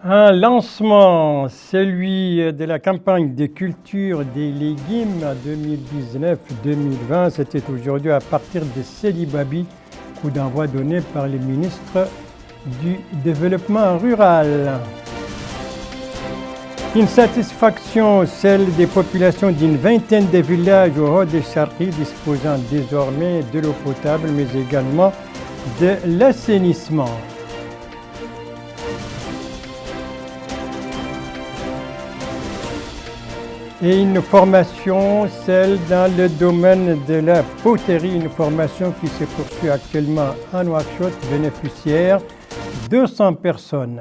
Un lancement, celui de la campagne de culture des légumes 2019-2020. C'était aujourd'hui à partir de Célibabi, coup d'envoi donné par le ministre du Développement rural. Une satisfaction, celle des populations d'une vingtaine de villages au Haut des Charqi disposant désormais de l'eau potable, mais également de l'assainissement. Et une formation, celle dans le domaine de la poterie, une formation qui se poursuit actuellement à Nouakchott, bénéficiaire 200 personnes.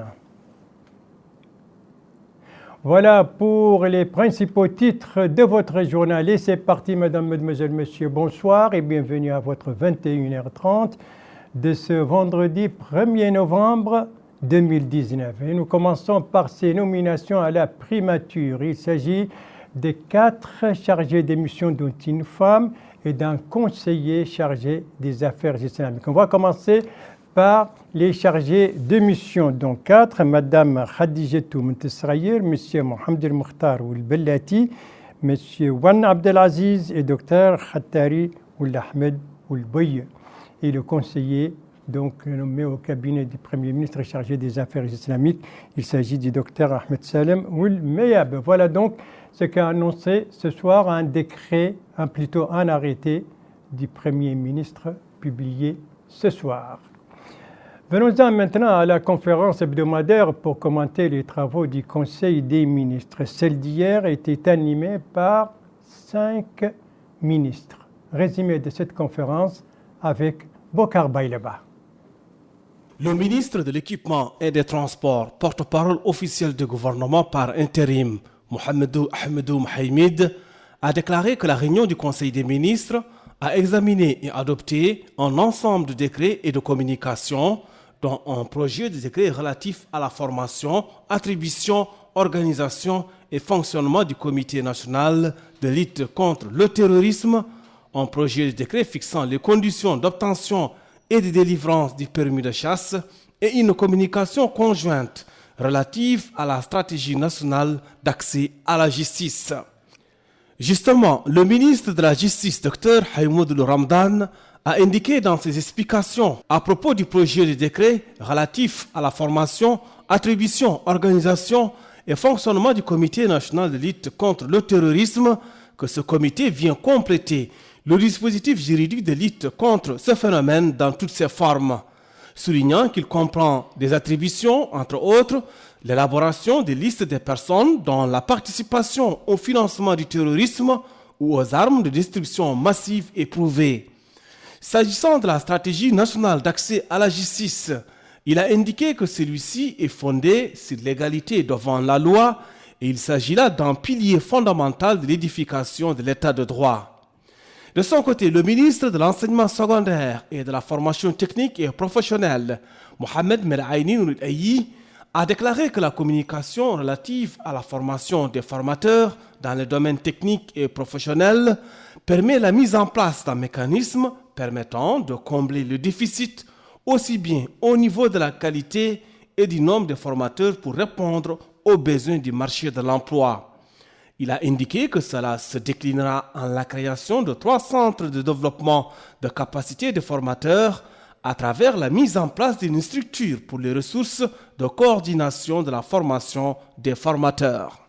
Voilà pour les principaux titres de votre journal. Et c'est parti, mesdames, mesdemoiselles, messieurs, bonsoir et bienvenue à votre 21h30 de ce vendredi 1er novembre 2019. Et nous commençons par ces nominations à la primature. Il s'agit de 4 chargés de mission, dont une femme, et d'un conseiller chargé des affaires islamiques. On va commencer par les chargés de mission, dont 4, Madame Khadijatou Montesrayer, Monsieur Mohamed El-Mokhtar Oul-Bellati, Monsieur Wan Abdelaziz et Dr Khattari Oul-Ahmed Oul-Boye. Et le conseiller donc nommé au cabinet du Premier ministre chargé des affaires islamiques, il s'agit du Dr Ahmed Salem Oul-Meyab. Voilà donc ce qu'a annoncé ce soir un décret, plutôt un arrêté du Premier ministre publié ce soir. Venons-en maintenant à la conférence hebdomadaire pour commenter les travaux du Conseil des ministres. Celle d'hier était animée par 5 ministres. Résumé de cette conférence avec Bokar Bayleba. Le ministre de l'Équipement et des Transports, porte-parole officiel du gouvernement par intérim, Mohamedou Ahmedou Mohamed, a déclaré que la réunion du Conseil des ministres a examiné et adopté un ensemble de décrets et de communications, dont un projet de décret relatif à la formation, attribution, organisation et fonctionnement du Comité national de lutte contre le terrorisme, un projet de décret fixant les conditions d'obtention et de délivrance du permis de chasse et une communication conjointe relative à la stratégie nationale d'accès à la justice. Justement, le ministre de la Justice, Dr Haïmoud Ramdan, a indiqué dans ses explications à propos du projet de décret relatif à la formation, attribution, organisation et fonctionnement du Comité national de lutte contre le terrorisme que ce comité vient compléter le dispositif juridique de lutte contre ce phénomène dans toutes ses formes, soulignant qu'il comprend des attributions, entre autres, l'élaboration des listes des personnes dont la participation au financement du terrorisme ou aux armes de destruction massive est prouvée. S'agissant de la stratégie nationale d'accès à la justice, il a indiqué que celui-ci est fondé sur l'égalité devant la loi et il s'agit là d'un pilier fondamental de l'édification de l'état de droit. De son côté, le ministre de l'Enseignement secondaire et de la formation technique et professionnelle, Mohamed Merhaini Nourayi, a déclaré que la communication relative à la formation des formateurs dans les domaines techniques et professionnels permet la mise en place d'un mécanisme permettant de combler le déficit aussi bien au niveau de la qualité et du nombre de formateurs pour répondre aux besoins du marché de l'emploi. Il a indiqué que cela se déclinera en la création de 3 centres de développement de capacités de formateurs à travers la mise en place d'une structure pour les ressources de coordination de la formation des formateurs.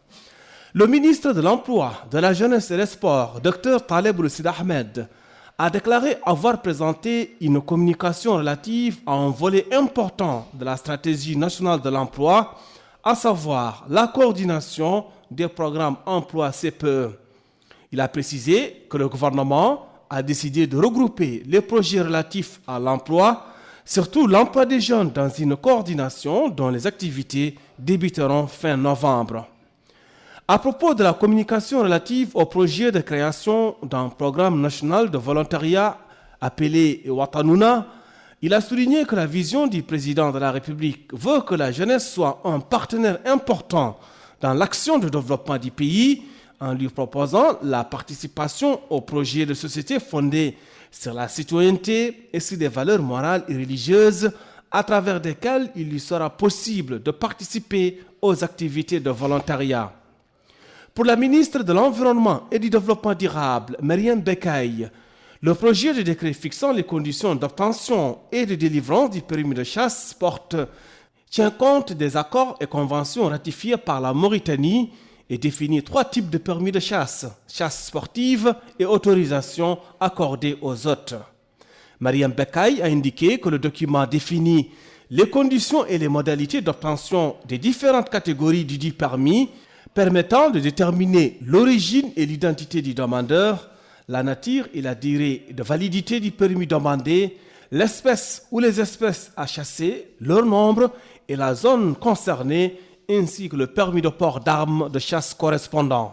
Le ministre de l'Emploi, de la Jeunesse et des Sports, Dr Taleb Ould Ahmed, a déclaré avoir présenté une communication relative à un volet important de la stratégie nationale de l'emploi, à savoir la coordination des programmes emploi CPE. Il a précisé que le gouvernement a décidé de regrouper les projets relatifs à l'emploi, surtout l'emploi des jeunes, dans une coordination dont les activités débuteront fin novembre. À propos de la communication relative au projet de création d'un programme national de volontariat appelé Watanouna, il a souligné que la vision du président de la République veut que la jeunesse soit un partenaire important dans l'action de développement du pays en lui proposant la participation au projet de société fondé sur la citoyenneté et sur des valeurs morales et religieuses à travers desquels il lui sera possible de participer aux activités de volontariat. Pour la ministre de l'Environnement et du Développement durable, Mariam Bekay, le projet de décret fixant les conditions d'obtention et de délivrance du permis de chasse tient compte des accords et conventions ratifiés par la Mauritanie et définit 3 types de permis de chasse: chasse sportive et autorisation accordée aux hôtes. Mariam Bekay a indiqué que le document définit les conditions et les modalités d'obtention des différentes catégories du dit permis, permettant de déterminer l'origine et l'identité du demandeur, la nature et la durée de validité du permis demandé, l'espèce ou les espèces à chasser, leur nombre et la zone concernée, ainsi que le permis de port d'armes de chasse correspondant.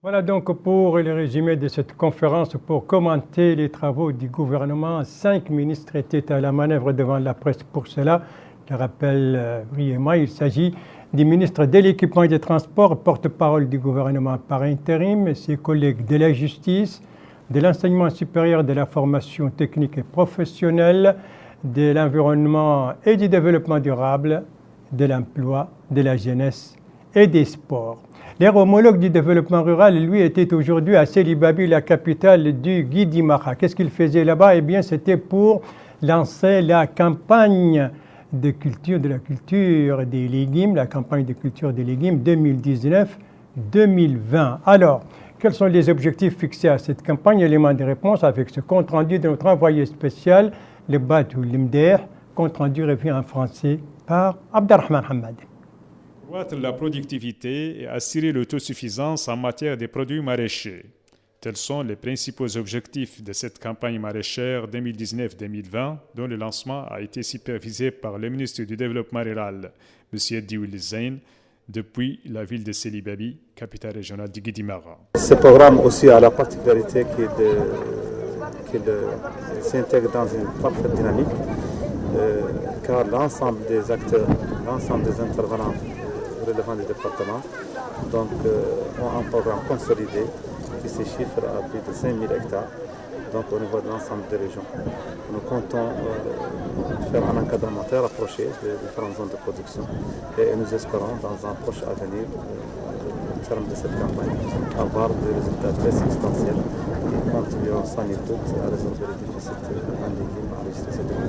Voilà donc pour le résumé de cette conférence. Pour commenter les travaux du gouvernement, 5 ministres étaient à la manœuvre devant la presse pour cela. Je rappelle brièvement, il s'agit du ministre de l'Équipement et des Transports, porte-parole du gouvernement par intérim, ses collègues de la Justice, de l'Enseignement supérieur, de la formation technique et professionnelle, de l'Environnement et du Développement durable, de l'Emploi, de la Jeunesse et des Sports. Leur homologue du développement rural, lui, était aujourd'hui à Sélibabi, la capitale du Guidimara. Qu'est-ce qu'il faisait là-bas? Eh bien, c'était pour lancer la campagne de la culture des légumes, la campagne de culture des légumes 2019-2020. Alors, quels sont les objectifs fixés à cette campagne? Élément de réponse avec ce compte rendu de notre envoyé spécial, le Batou Limder, compte rendu revu en français par Abdelrahman Hamad. Accroître la productivité et assurer l'autosuffisance en matière de produits maraîchers. Tels sont les principaux objectifs de cette campagne maraîchère 2019-2020, dont le lancement a été supervisé par le ministre du Développement rural, M. Diouli Zain, depuis la ville de Sélibabi, capitale régionale du Guidimara. Ce programme aussi a la particularité qu'il s'intègre dans une parfaite dynamique, car l'ensemble des acteurs, l'ensemble des intervenants relevant du département ont un programme consolidé qui se chiffre à plus de 5000 hectares, donc au niveau de l'ensemble des régions. Nous comptons faire un encadrement très rapproché des différentes zones de production et nous espérons dans un proche avenir, au terme de cette campagne, avoir des résultats très substantiels qui contribueront sans nul doute à résoudre les déficits en légumes enregistrés cette année.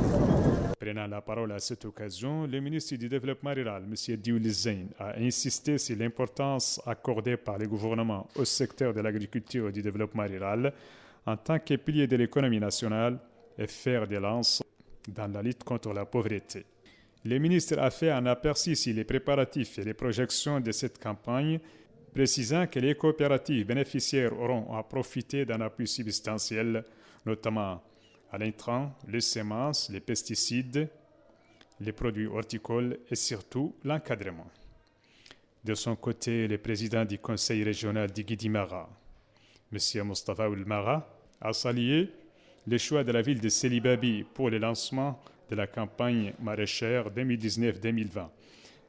Prenant la parole à cette occasion, le ministre du Développement rural, M. Diouli Zain, a insisté sur l'importance accordée par le gouvernement au secteur de l'agriculture et du développement rural en tant que pilier de l'économie nationale et fer de lance dans la lutte contre la pauvreté. Le ministre a fait un aperçu sur les préparatifs et les projections de cette campagne, précisant que les coopératives bénéficiaires auront à profiter d'un appui substantiel, notamment à l'intrant, les semences, les pesticides, les produits horticoles et surtout l'encadrement. De son côté, le président du conseil régional du Guidimara, M. Mostafa Oulmara, a salué le choix de la ville de Sélibabi pour le lancement de la campagne maraîchère 2019-2020.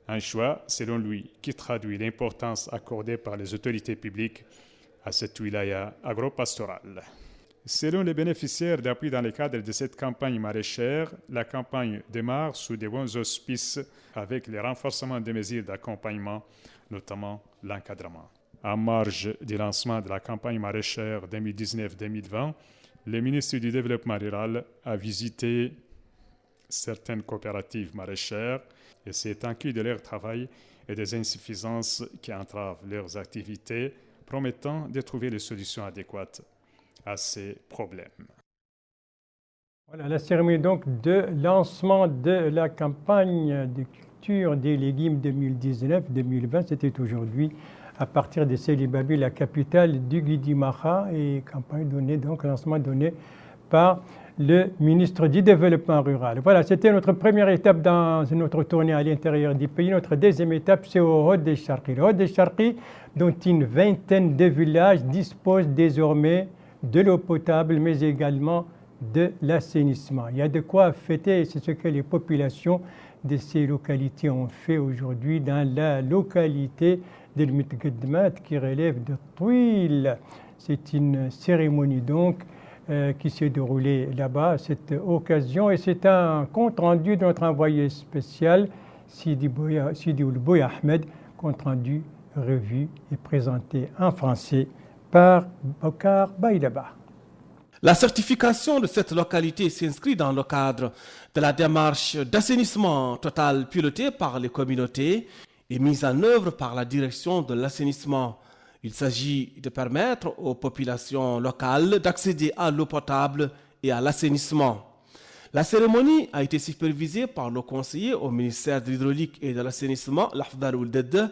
Un choix, selon lui, qui traduit l'importance accordée par les autorités publiques à cette wilaya agro-pastorale. Selon les bénéficiaires d'appui dans le cadre de cette campagne maraîchère, la campagne démarre sous de bons auspices avec le renforcement des mesures d'accompagnement, notamment l'encadrement. En marge du lancement de la campagne maraîchère 2019-2020, le ministre du Développement rural a visité certaines coopératives maraîchères et s'est inquiet de leur travail et des insuffisances qui entravent leurs activités, promettant de trouver les solutions adéquates à ces problèmes. Voilà la cérémonie donc de lancement de la campagne de culture des légumes 2019-2020. C'était aujourd'hui à partir de Sélibabi, la capitale du Guidimara, et campagne donnée, donc lancement donné par le ministre du Développement rural. Voilà, c'était notre première étape dans notre tournée à l'intérieur du pays. Notre deuxième étape, c'est au Hod el Sharqi. Le Hod el Sharqi, dont une vingtaine de villages disposent désormais de l'eau potable, mais également de l'assainissement. Il y a de quoi fêter, c'est ce que les populations de ces localités ont fait aujourd'hui dans la localité de l'Mitgadmat qui relève de Touil. C'est une cérémonie donc qui s'est déroulé là-bas à cette occasion. Et c'est un compte rendu de notre envoyé spécial, Sidi Oulbouy Ahmed, compte rendu revu et présenté en français par Bokar Baïdaba. La certification de cette localité s'inscrit dans le cadre de la démarche d'assainissement total pilotée par les communautés et mise en œuvre par la direction de l'assainissement. Il s'agit de permettre aux populations locales d'accéder à l'eau potable et à l'assainissement. La cérémonie a été supervisée par le conseiller au ministère de l'Hydraulique et de l'Assainissement, L'Afdal Oulded,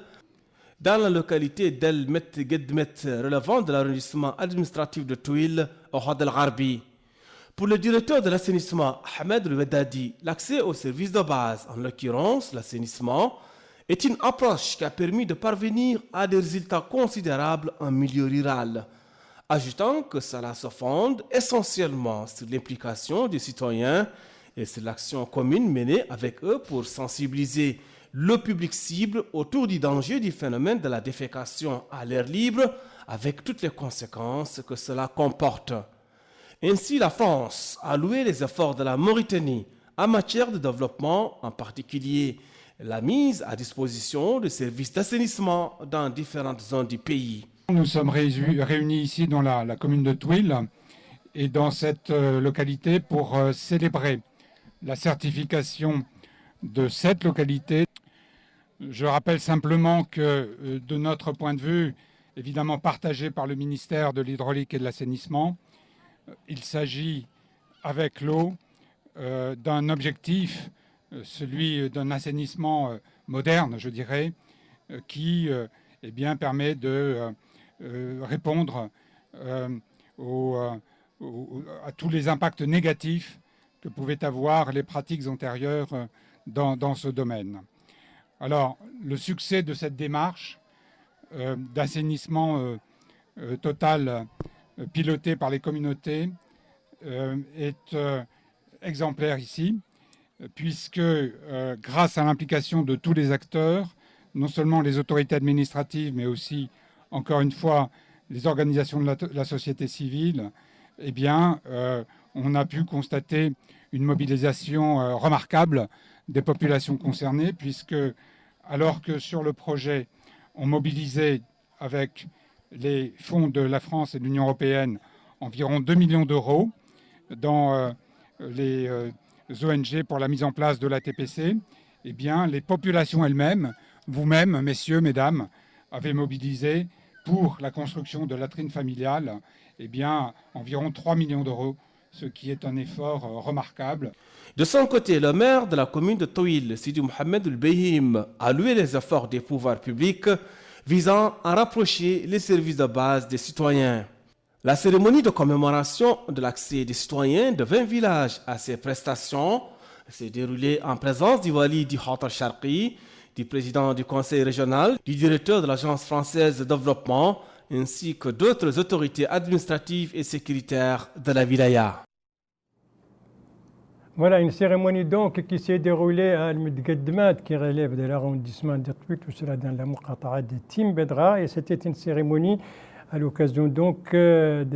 dans la localité d'El Met Gedmet, relevant de l'arrondissement administratif de Touil, au Had el-Gharbi. Pour le directeur de l'assainissement, Ahmed El-Wedadi, l'accès aux services de base, en l'occurrence l'assainissement, est une approche qui a permis de parvenir à des résultats considérables en milieu rural, ajoutant que cela se fonde essentiellement sur l'implication des citoyens et sur l'action commune menée avec eux pour sensibiliser le public cible autour du danger du phénomène de la défécation à l'air libre avec toutes les conséquences que cela comporte. Ainsi, la France a loué les efforts de la Mauritanie en matière de développement, en particulier la mise à disposition de services d'assainissement dans différentes zones du pays. Nous sommes réunis ici dans la commune de Touil et dans cette localité pour célébrer la certification de cette localité. Je rappelle simplement que de notre point de vue, évidemment partagé par le ministère de l'Hydraulique et de l'Assainissement, il s'agit avec l'eau d'un objectif, celui d'un assainissement moderne, je dirais, qui permet de répondre à tous les impacts négatifs que pouvaient avoir les pratiques antérieures dans ce domaine. Alors, le succès de cette démarche d'assainissement total pilotée par les communautés est exemplaire ici, puisque grâce à l'implication de tous les acteurs, non seulement les autorités administratives, mais aussi, encore une fois, les organisations de la société civile, on a pu constater une mobilisation remarquable des populations concernées, puisque alors que sur le projet, on mobilisait avec les fonds de la France et de l'Union européenne environ 2 millions d'euros dans les ONG pour la mise en place de l'ATPC, les populations elles-mêmes, vous-mêmes, messieurs, mesdames, avaient mobilisé pour la construction de latrines familiales environ 3 millions d'euros, ce qui est un effort remarquable. De son côté, le maire de la commune de Touil, Sidi Mohamed El-Behim, a loué les efforts des pouvoirs publics visant à rapprocher les services de base des citoyens. La cérémonie de commémoration de l'accès des citoyens de 20 villages à ces prestations s'est déroulée en présence du wali du Had el-Sharqi, du président du conseil régional, du directeur de l'agence française de développement, ainsi que d'autres autorités administratives et sécuritaires de la wilaya. Voilà une cérémonie donc qui s'est déroulée à Al-Medgadmat, qui relève de l'arrondissement de Touil, tout cela dans la Muqata'a de Timbedra, et c'était une cérémonie à l'occasion donc d'une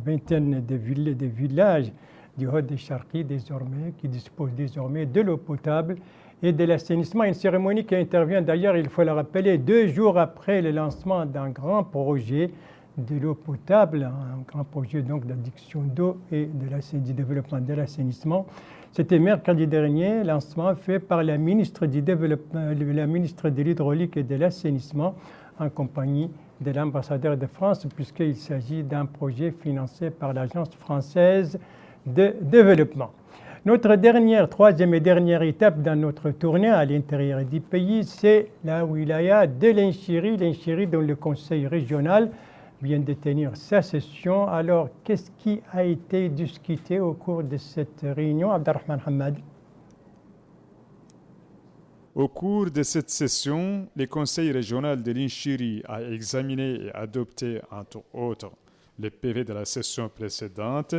vingtaine de villages du Had el-Sharqi désormais, qui disposent désormais de l'eau potable et de l'assainissement. Une cérémonie qui intervient d'ailleurs, il faut le rappeler, 2 jours après le lancement d'un grand projet de l'eau potable, un grand projet donc d'adduction d'eau et du développement de l'assainissement. C'était mercredi dernier, lancement fait par la ministre de l'Hydraulique et de l'Assainissement en compagnie de l'ambassadeur de France, puisqu'il s'agit d'un projet financé par l'Agence française de développement. Notre troisième et dernière étape dans notre tournée à l'intérieur du pays, c'est la wilaya de l'Inchiri dont le conseil régional vient de tenir sa session. Alors, qu'est-ce qui a été discuté au cours de cette réunion, Abdelrahman Hamad? Au cours de cette session, le conseil régional de l'Inchiri a examiné et adopté, entre autres, le PV de la session précédente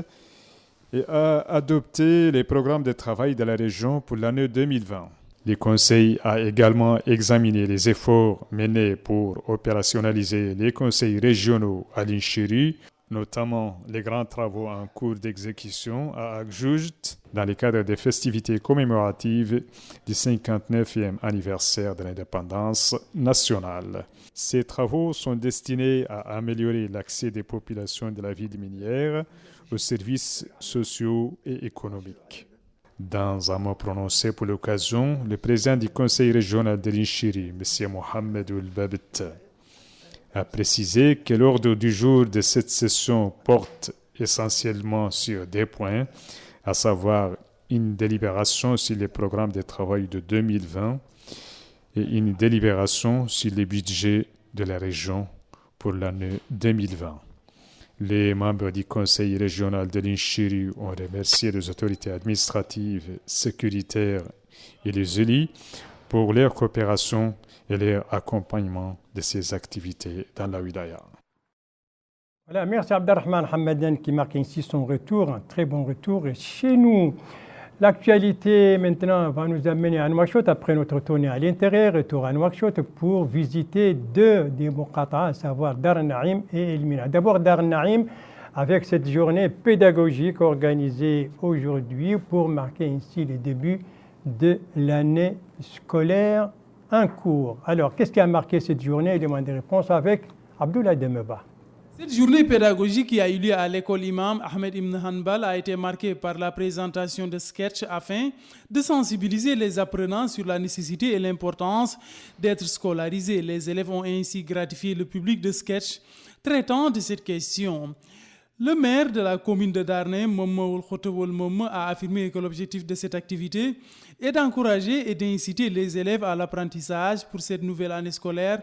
et a adopté les programmes de travail de la région pour l'année 2020. Le Conseil a également examiné les efforts menés pour opérationnaliser les conseils régionaux à l'Inchiri notamment les grands travaux en cours d'exécution à Agjoujt dans le cadre des festivités commémoratives du 59e anniversaire de l'indépendance nationale. Ces travaux sont destinés à améliorer l'accès des populations de la ville minière aux services sociaux et économiques. Dans un mot prononcé pour l'occasion, le président du conseil régional de l'Inchiri, M. Mohamed Oulbabit, a précisé que l'ordre du jour de cette session porte essentiellement sur des points, à savoir une délibération sur les programmes de travail de 2020 et une délibération sur le budget de la région pour l'année 2020. Les membres du conseil régional de l'Inchiri ont remercié les autorités administratives, sécuritaires et les élus pour leur coopération et leur accompagnement de ces activités dans la wilaya. Voilà, merci Abdelrahman Hamadan qui marque ainsi son retour, un très bon retour. Et chez nous, l'actualité maintenant va nous amener à Nouakchott après notre tournée à l'intérieur, retour à Nouakchott pour visiter deux des Muqata'a, à savoir Dar Naïm et El Mina. D'abord Dar Naïm avec cette journée pédagogique organisée aujourd'hui pour marquer ainsi le début de l'année scolaire en cours. Alors, qu'est-ce qui a marqué cette journée? Il demande des réponses avec Abdoulaye Demeba. Cette journée pédagogique qui a eu lieu à l'école Imam Ahmed Ibn Hanbal a été marquée par la présentation de sketchs afin de sensibiliser les apprenants sur la nécessité et l'importance d'être scolarisés. Les élèves ont ainsi gratifié le public de sketchs traitant de cette question. Le maire de la commune de Darnaïm, Momo Khotowol Momo, a affirmé que l'objectif de cette activité est d'encourager et d'inciter les élèves à l'apprentissage pour cette nouvelle année scolaire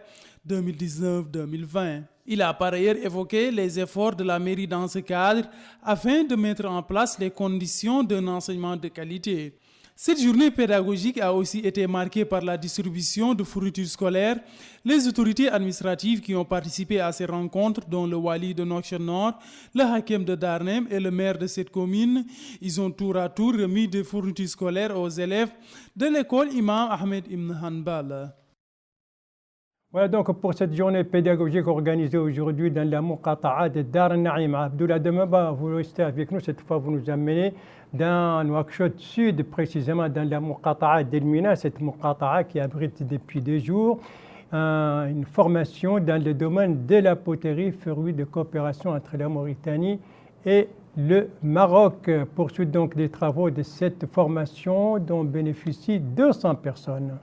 2019-2020. Il a par ailleurs évoqué les efforts de la mairie dans ce cadre afin de mettre en place les conditions d'un enseignement de qualité. Cette journée pédagogique a aussi été marquée par la distribution de fournitures scolaires. Les autorités administratives qui ont participé à ces rencontres, dont le Wali de Nouakchott Nord, le Hakem de Darnaïm et le maire de cette commune, ils ont tour à tour remis des fournitures scolaires aux élèves de l'école Imam Ahmed Ibn Hanbal. Voilà donc pour cette journée pédagogique organisée aujourd'hui dans la Muqata'a de Dar Naïm. Abdoulaye Demeba, vous restez avec nous. Cette fois, vous nous amenez dans Nouakchott Sud, précisément dans la Muqata'a d'El Mina, cette Muqata'a qui abrite depuis 2 jours une formation dans le domaine de la poterie, fruit de coopération entre la Mauritanie et le Maroc. Poursuite donc des travaux de cette formation dont bénéficient 200 personnes.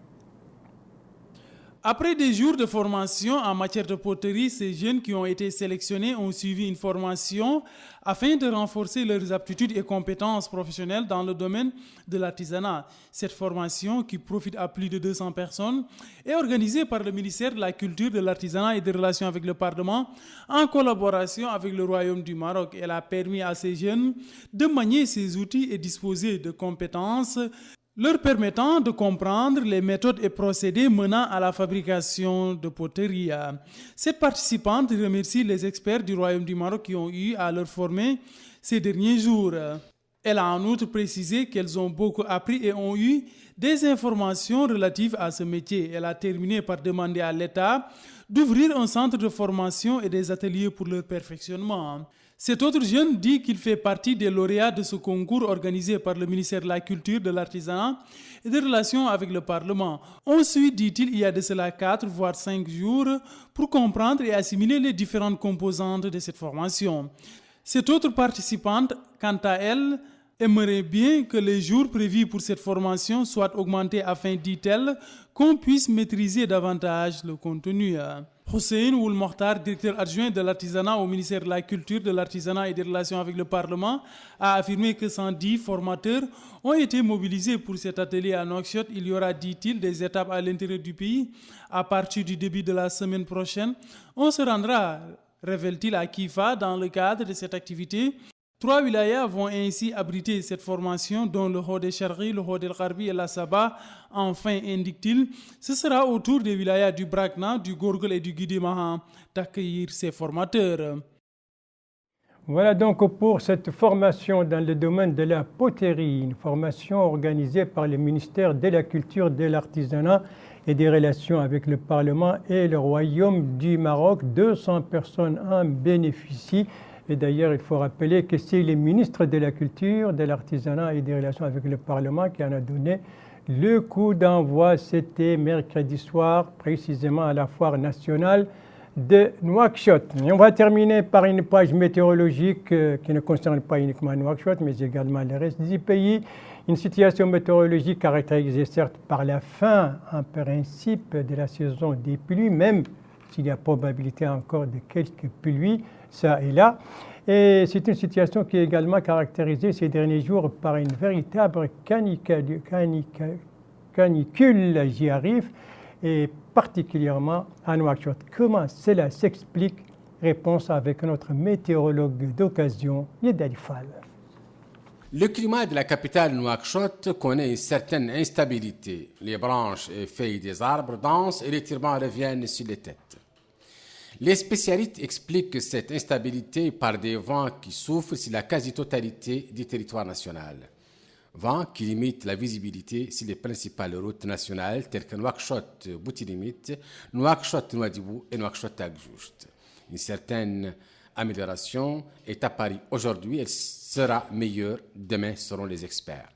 Après des jours de formation en matière de poterie, ces jeunes qui ont été sélectionnés ont suivi une formation afin de renforcer leurs aptitudes et compétences professionnelles dans le domaine de l'artisanat. Cette formation, qui profite à plus de 200 personnes, est organisée par le ministère de la Culture, de l'Artisanat et des Relations avec le Parlement en collaboration avec le Royaume du Maroc. Elle a permis à ces jeunes de manier ces outils et disposer de compétences leur permettant de comprendre les méthodes et procédés menant à la fabrication de poterie. Cette participante remercie les experts du Royaume du Maroc qui ont eu à leur former ces derniers jours. Elle a en outre précisé qu'elles ont beaucoup appris et ont eu des informations relatives à ce métier. Elle a terminé par demander à l'État d'ouvrir un centre de formation et des ateliers pour leur perfectionnement. Cet autre jeune dit qu'il fait partie des lauréats de ce concours organisé par le ministère de la Culture, de l'Artisanat et des Relations avec le Parlement. Ensuite, dit-il, il y a de cela 4 voire 5 jours pour comprendre et assimiler les différentes composantes de cette formation. Cette autre participante, quant à elle, aimerait bien que les jours prévus pour cette formation soient augmentés afin, dit-elle, qu'on puisse maîtriser davantage le contenu. Hussein Oul Mokhtar, directeur adjoint de l'artisanat au ministère de la Culture, de l'Artisanat et des Relations avec le Parlement, a affirmé que 110 formateurs ont été mobilisés pour cet atelier à Nouakchott. Il y aura, dit-il, des étapes à l'intérieur du pays. À partir du début de la semaine prochaine, on se rendra, révèle-t-il, à Kifa dans le cadre de cette activité. 3 wilayas vont ainsi abriter cette formation, dont le Hod el-Sharqi, le Hod el-Gharbi et la Saba. Enfin, indique-t-il, ce sera au tour des wilayas du Brakna, du Gorgol et du Guidimaha d'accueillir ces formateurs. Voilà donc pour cette formation dans le domaine de la poterie, une formation organisée par le ministère de la Culture, de l'Artisanat et des Relations avec le Parlement et le Royaume du Maroc. 200 personnes en bénéficient. Et d'ailleurs, il faut rappeler que c'est le ministre de la Culture, de l'Artisanat et des Relations avec le Parlement qui en a donné le coup d'envoi. C'était mercredi soir, précisément à la Foire nationale de Nouakchott. Et on va terminer par une page météorologique qui ne concerne pas uniquement Nouakchott, mais également le reste du pays. Une situation météorologique caractérisée certes par la fin, en principe, de la saison des pluies, même s'il y a probabilité encore de quelques pluies, ça et là. Et c'est une situation qui est également caractérisée ces derniers jours par une véritable canicule, j'y arrive, et particulièrement à Nouakchott. Comment cela s'explique? Réponse avec notre météorologue d'occasion, Yedali Fall. Le climat de la capitale Nouakchott connaît une certaine instabilité. Les branches et feuilles des arbres dansent et les turbans reviennent sur les têtes. Les spécialistes expliquent cette instabilité par des vents qui souffrent sur la quasi-totalité du territoire national. Vents qui limitent la visibilité sur les principales routes nationales telles que Nouakchott-Boutilimit, Nouakchott-Nouadhibou et Nouakchott-Agjoust. Une certaine amélioration est apparue aujourd'hui, elle sera meilleure demain selon les experts.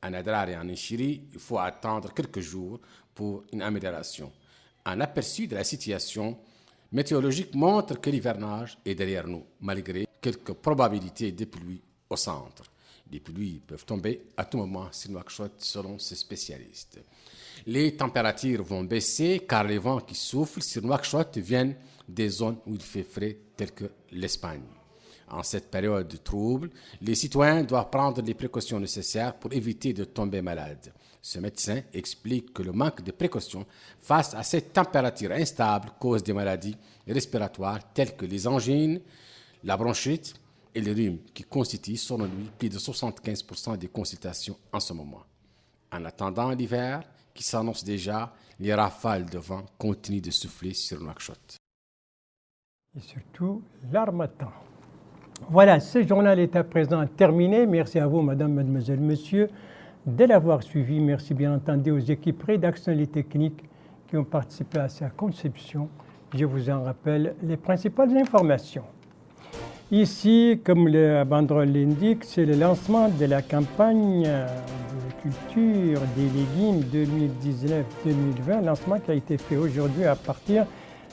En Adrar et en Inchiri, il faut attendre quelques jours pour une amélioration. Un aperçu de la situation météorologique montre que l'hivernage est derrière nous, malgré quelques probabilités de pluie au centre. Les pluies peuvent tomber à tout moment sur Nouakchott, selon ces spécialistes. Les températures vont baisser car les vents qui soufflent sur Nouakchott viennent des zones où il fait frais, telles que l'Espagne. En cette période de trouble, les citoyens doivent prendre les précautions nécessaires pour éviter de tomber malades. Ce médecin explique que le manque de précautions face à cette température instable cause des maladies respiratoires telles que les angines, la bronchite et le rhume, qui constituent, selon lui, plus de 75% des consultations en ce moment. En attendant l'hiver, qui s'annonce déjà, les rafales de vent continuent de souffler sur Nouakchott. Et surtout, l'harmattan. Voilà, ce journal est à présent terminé. Merci à vous, madame, mademoiselle, monsieur, de l'avoir suivi. Merci bien entendu aux équipes rédactionnelles et techniques qui ont participé à sa conception. Je vous en rappelle les principales informations. Ici, comme la banderole l'indique, c'est le lancement de la campagne de culture des légumes 2019-2020, lancement qui a été fait aujourd'hui à partir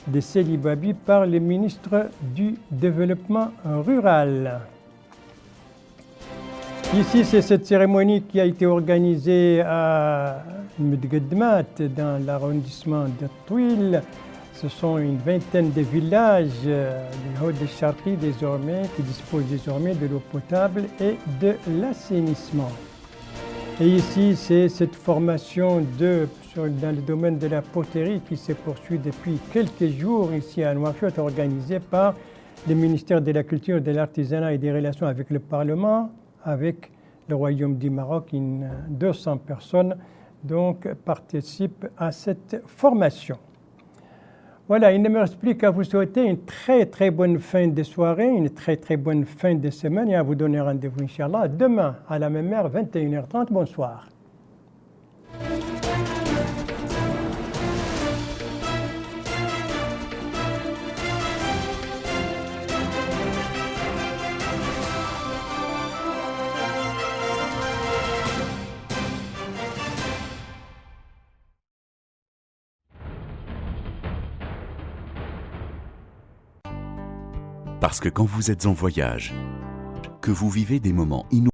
de Célibabi par le ministre du Développement rural. Ici, c'est cette cérémonie qui a été organisée à Medgadmat, dans l'arrondissement de Touil. Ce sont une vingtaine de villages du Haut de Charqi désormais qui disposent désormais de l'eau potable et de l'assainissement. Et ici, c'est cette formation dans le domaine de la poterie qui se poursuit depuis quelques jours ici à Nouakchott, organisée par le ministère de la Culture, de l'Artisanat et des Relations avec le Parlement, avec le Royaume du Maroc. 200 personnes donc participent à cette formation. Voilà, il ne me reste plus qu'à vous souhaiter une très très bonne fin de soirée, une très très bonne fin de semaine et à vous donner rendez-vous, Inch'Allah, demain à la même heure, 21h30. Bonsoir. Parce que quand vous êtes en voyage, que vous vivez des moments inoubliables,